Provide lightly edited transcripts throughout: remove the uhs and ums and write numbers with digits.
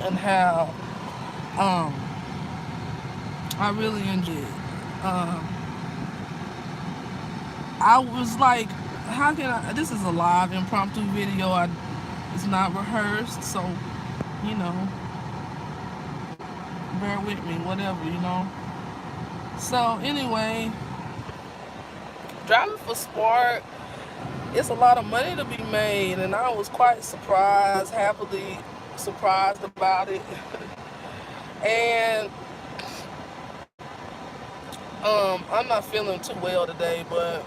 and how I really enjoyed it. Um, I was like, how can I? This is a live impromptu video. It's not rehearsed, so you know, bear with me, whatever. So anyway, driving for sport, it's a lot of money to be made, and I was quite surprised, happily surprised about it. And I'm not feeling too well today, but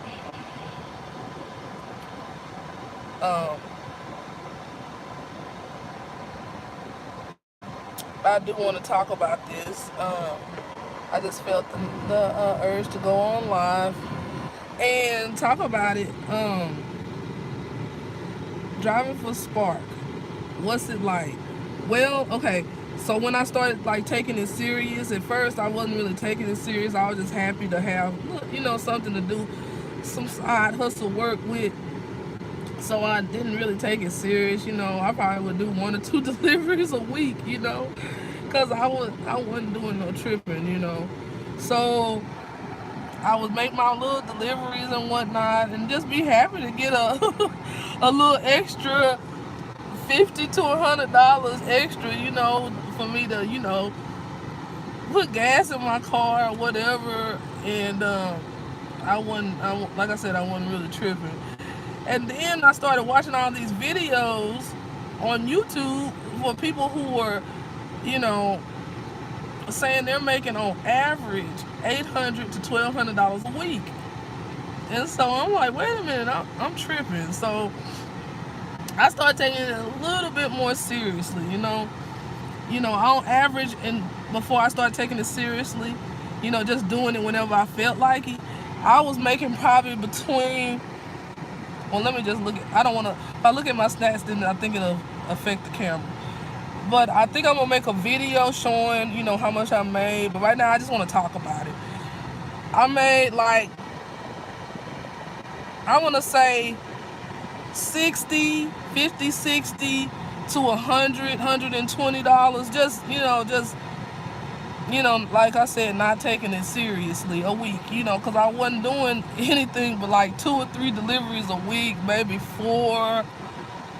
um, I do want to talk about this. I just felt the urge to go on live and talk about it. Driving for Spark, what's it like? Well, okay. So when I started like taking it serious, at first I wasn't really taking it serious. I was just happy to have, something to do, some side hustle work with. So I didn't really take it serious. I probably would do 1 or 2 deliveries a week. Cause I wasn't doing no tripping. So I would make my little deliveries and whatnot, and just be happy to get a a little extra $50 to $100 extra, for me to, put gas in my car or whatever. And like I said, I wasn't really tripping. And then I started watching all these videos on YouTube for people who were, you know, saying they're making on average $800 to $1,200 a week. And so I'm like, wait a minute, I'm tripping. So I started taking it a little bit more seriously. On average, and before I started taking it seriously, just doing it whenever I felt like it, I was making probably between, well, let me just look at, I don't want to, if I look at my stats, then I think it'll affect the camera. But I think I'm going to make a video showing, how much I made. But right now, I just want to talk about it. I made like, I want to say 60, 50, 60 to $100, $120. Like I said, not taking it seriously a week, because I wasn't doing anything but like 2 or 3 deliveries a week, maybe 4,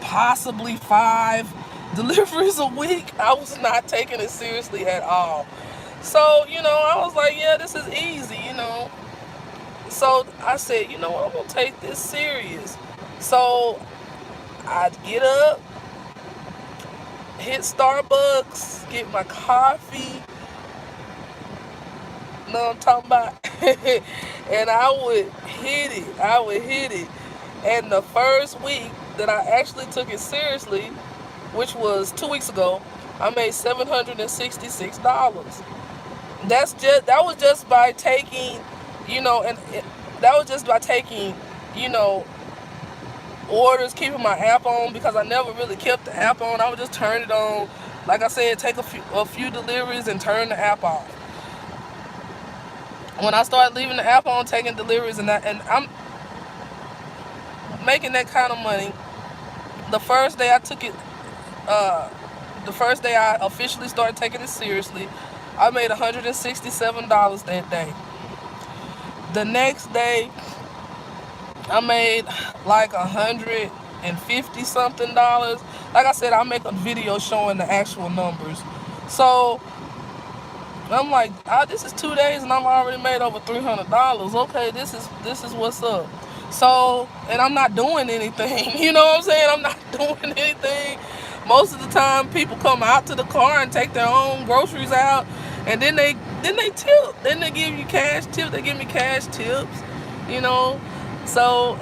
possibly 5 deliveries a week. I was not taking it seriously at all. So, I was like, yeah, this is easy. So I said, I'm going to take this serious. So I'd get up, hit Starbucks, get my coffee, know what I'm talking about? And I would hit it. And the first week that I actually took it seriously, which was 2 weeks ago, I made $766. That was just by taking, that was just by taking, orders, keeping my app on, because I never really kept the app on. I would just turn it on. Like I said, take a few deliveries and turn the app off. When I started leaving the app on, taking deliveries, and I'm making that kind of money, the first day I took it, the first day I officially started taking it seriously, I made $167 that day. The next day, I made like $150 something. Like I said, I'll make a video showing the actual numbers. So I'm like, this is 2 days and I'm already made over $300. Okay, this is what's up. So, and I'm not doing anything. You know what I'm saying? I'm not doing anything. Most of the time, people come out to the car and take their own groceries out, and then they tip. Then they give you cash tips. They give me cash tips. So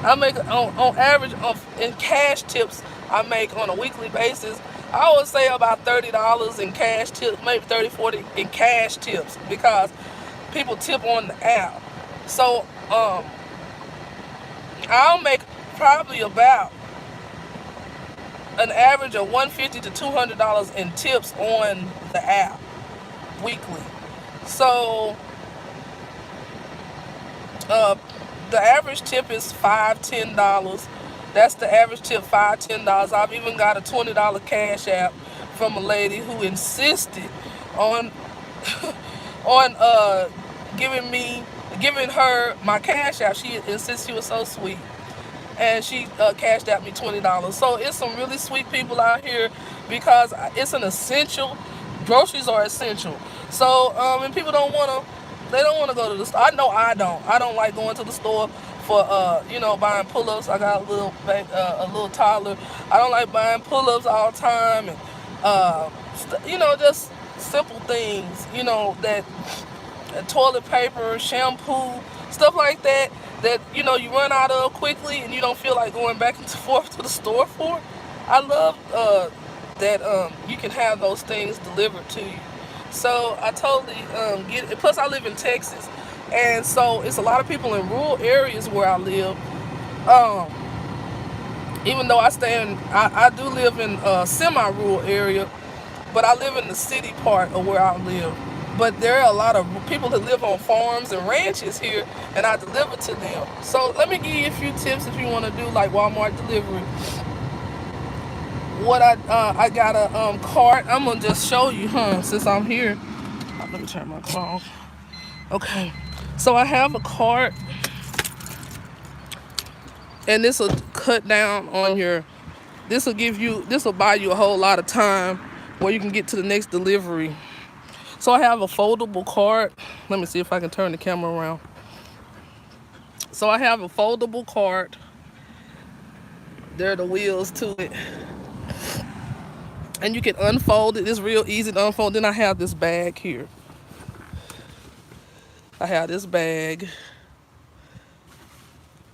I make on average in cash tips. I make on a weekly basis, I would say about $30 in cash tips, maybe 30, 40 in cash tips, because people tip on the app. So I'll make probably about an average of $150 to $200 in tips on the app weekly. So the average tip is $5, $10. That's the average tip, $5, $10. I've even got a $20 cash app from a lady who insisted on on giving her my cash out. She insists, she was so sweet, and she cashed out me $20. So it's some really sweet people out here because it's an essential. Groceries are essential. So and people don't want to. They don't want to go to the store. I know I don't. I don't like going to the store for buying pull-ups. I got a little toddler. I don't like buying pull-ups all the time, and just simple things. That toilet paper, shampoo, stuff like that. That you run out of quickly, and you don't feel like going back and forth to the store for. I love that you can have those things delivered to you. So I totally get it. Plus, I live in Texas, and so it's a lot of people in rural areas where I live. Um, Even though I do live in a semi-rural area, but I live in the city part of where I live. But there are a lot of people that live on farms and ranches here, and I deliver to them. So let me give you a few tips if you want to do like Walmart delivery. What I got a cart. I'm gonna just show you, since I'm here. Let me turn my car off. Okay, so I have a cart, and this will cut down on your. This will buy you a whole lot of time where you can get to the next delivery. So I have a foldable cart. Let me see if I can turn the camera around. So I have a foldable cart. There are the wheels to it. And you can unfold it. It's real easy to unfold. Then I have this bag here. I have this bag.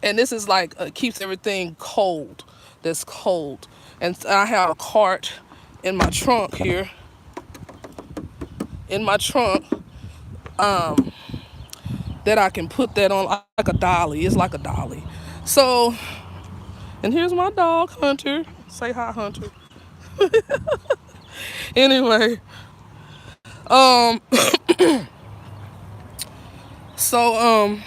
And this is like, keeps everything cold. That's cold. And I have a cart in my trunk here. In my trunk. That I can put that on like a dolly. It's like a dolly. So, and here's my dog, Hunter. Say hi, Hunter. Anyway, so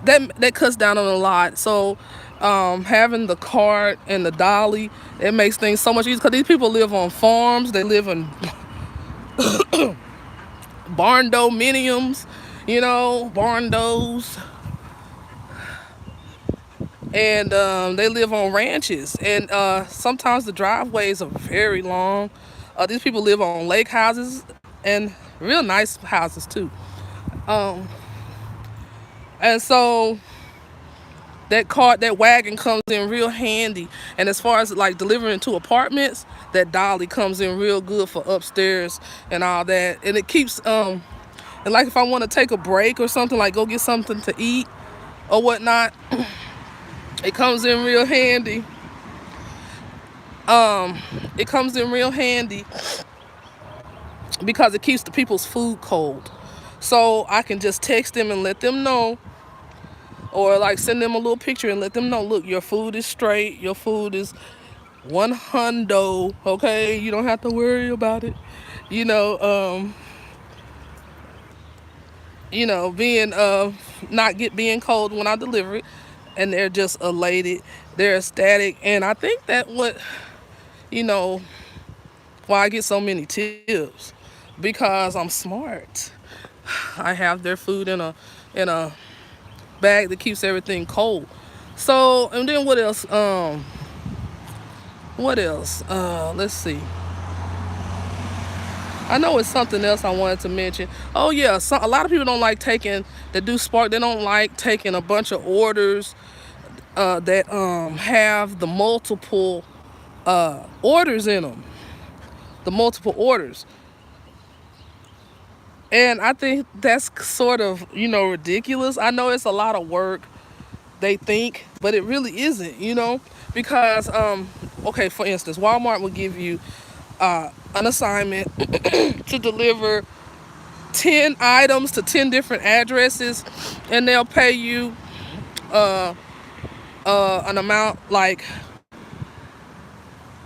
that cuts down on a lot. So having the cart and the dolly, it makes things so much easier because these people live on farms. They live in barn dominiums, barn doors. And they live on ranches, and sometimes the driveways are very long. These people live on lake houses and real nice houses too. And so that wagon comes in real handy. And as far as like delivering to apartments, that dolly comes in real good for upstairs and all that. And it keeps and like if I want to take a break or something, like go get something to eat or whatnot. It comes in real handy. It comes in real handy because it keeps the people's food cold. So I can just text them and let them know, or like send them a little picture and let them know, look, your food is straight. Your food is $100. Okay, you don't have to worry about it. Being being cold when I deliver it. And they're just elated, they're ecstatic, and I think that why I get so many tips, because I'm smart. I have their food in a bag that keeps everything cold. So, and then what else? Let's see. I know it's something else I wanted to mention. Oh yeah, a lot of people don't like that do Spark. They don't like taking a bunch of orders that have the multiple orders in them. The multiple orders. And I think that's sort of, ridiculous. I know it's a lot of work, they think, but it really isn't, because, okay, for instance, Walmart will give you an assignment to deliver 10 items to 10 different addresses, and they'll pay you an amount like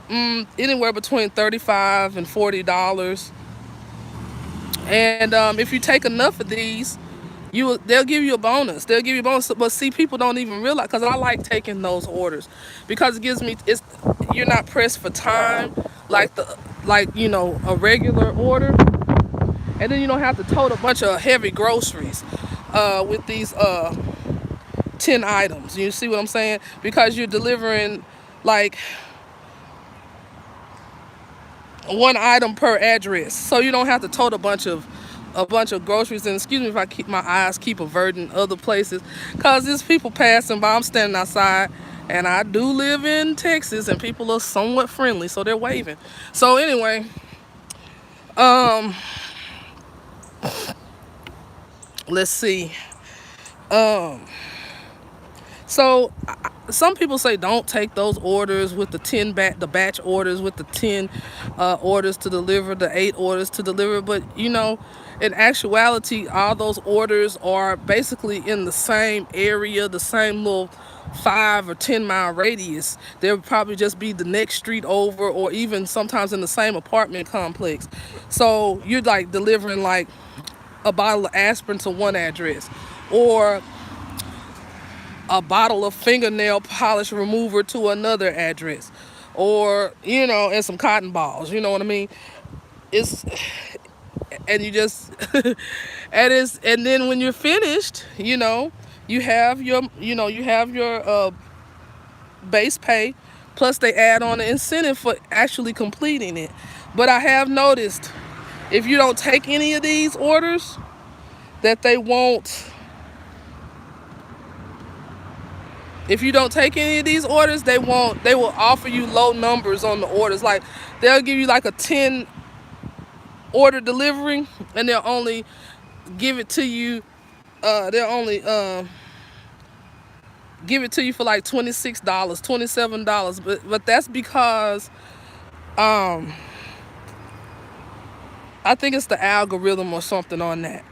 anywhere between $35 and $40. And if you take enough of these, They'll give you a bonus. They'll give you a bonus. But see, people don't even realize, because I like taking those orders because it gives me, it's, you're not pressed for time like a regular order, and then you don't have to tote a bunch of heavy groceries with these 10 items. You see what I'm saying? Because you're delivering like one item per address, so you don't have to tote a bunch of groceries. And excuse me if I keep my eyes keep averting other places, because there's people passing by. I'm standing outside, and I do live in Texas, and people are somewhat friendly, so they're waving. So anyway, let's see. So some people say don't take those orders with the batch orders with the 10 orders to deliver, the 8 orders to deliver. But in actuality, all those orders are basically in the same area, the same little 5 or 10 mile radius. They'll probably just be the next street over, or even sometimes in the same apartment complex. So you're like delivering like a bottle of aspirin to one address, or a bottle of fingernail polish remover to another address, or and some cotton balls. You know what I mean? It's and you just and then when you're finished, you have your base pay, plus they add on an incentive for actually completing it. But I have noticed, if you don't take any of these orders, that they won't. If you don't take any of these orders, they won't. They will offer you low numbers on the orders. Like, they'll give you like a 10 order delivery, and they'll only give it to you. They'll only give it to you for like $26, $27. But that's because I think it's the algorithm or something on that,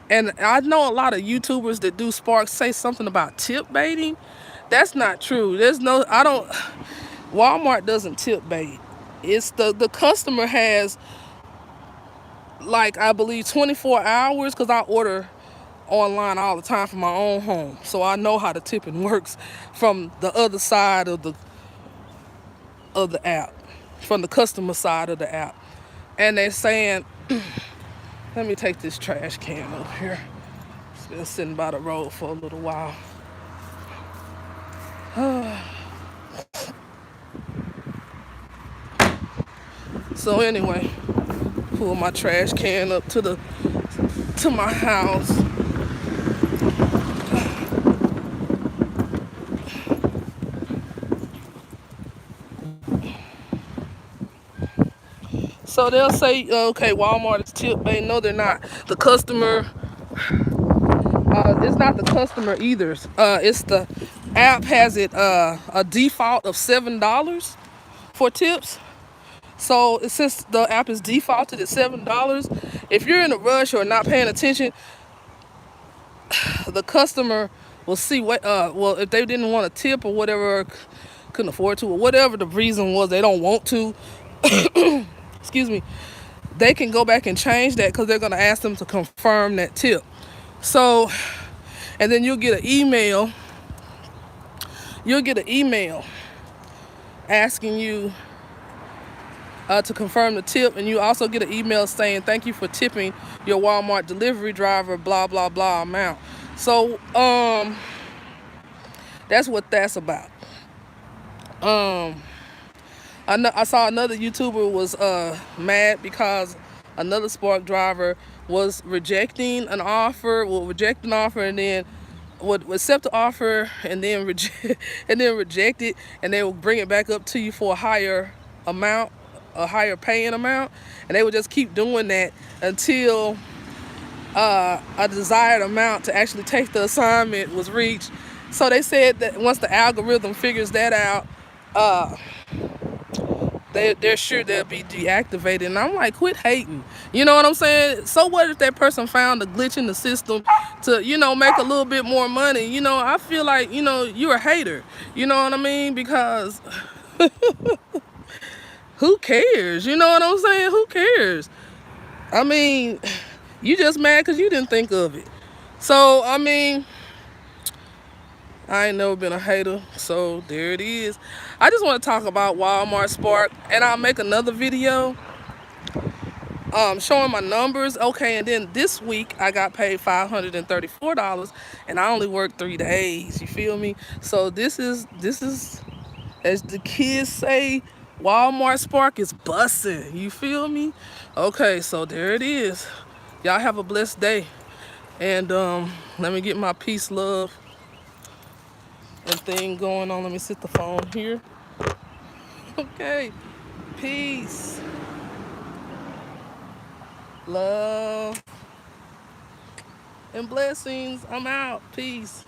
And I know a lot of YouTubers that do Sparks say something about tip baiting. That's not true. I don't, Walmart doesn't tip bait. It's the customer has, like, I believe 24 hours, because I order online all the time from my own home. So I know how the tipping works from the other side of the app, from the customer side of the app. And they're saying, let me take this trash can up here. It's been sitting by the road for a little while. So anyway, pull my trash can up to my house. So they'll say, okay, Walmart is tip bait. No, they're not. The customer, it's not the customer either. It's the app has it a default of $7 for tips. So since the app is defaulted at $7, if you're in a rush or not paying attention, the customer will see well, if they didn't want a tip or whatever, couldn't afford to, or whatever the reason was, they don't want to. Excuse me. They can go back and change that, because they're going to ask them to confirm that tip. So, and then you'll get an email. Asking you to confirm the tip, and you also get an email saying thank you for tipping your Walmart delivery driver, blah blah blah amount. So that's what that's about. I saw another YouTuber was mad because another Spark driver was rejecting an offer, and then would accept the offer and then reject it, and they will bring it back up to you for a higher paying amount, and they would just keep doing that until a desired amount to actually take the assignment was reached. So they said that once the algorithm figures that out, they're sure they'll be deactivated. And I'm like, quit hating. You know what I'm saying? So what if that person found a glitch in the system to, make a little bit more money? I feel like, you're a hater. You know what I mean? Because who cares? You know what I'm saying? Who cares? I mean, you just mad because you didn't think of it. So, I mean, I ain't never been a hater, so there it is. I just want to talk about Walmart Spark, and I'll make another video showing my numbers. Okay, and then this week I got paid $534, and I only worked 3 days. You feel me? So this is as the kids say, Walmart Spark is bussin'. You feel me? Okay, so there it is. Y'all have a blessed day, and let me get my peace, love, and thing going on. Let me set the phone here. Okay, peace, love, and blessings. I'm out. Peace.